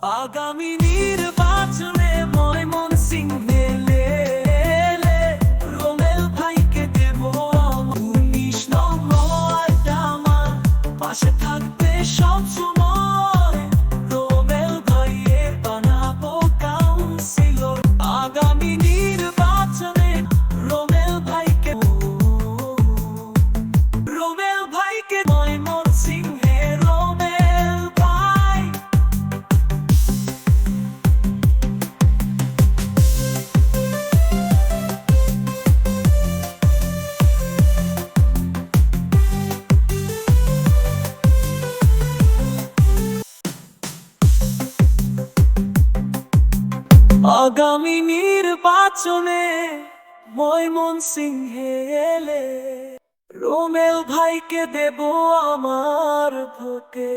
আগামী নির্বাচনে ময়মনসিংহে রোমেল ভাইকে দেব 19 নং ওয়ার্ড আমার পাশে থাকবে সব সময়। রোমেল ভাইয়ে বানাবো কাউন্সিলর। আগামী নির্বাচনে রোমেল ভাইকে ময়মনসিংহে রোমেল ভাই। আগামী নির্বাচনে ময়মনসিংহে এলে রোমেল ভাইকে দেব আমার ভোটে।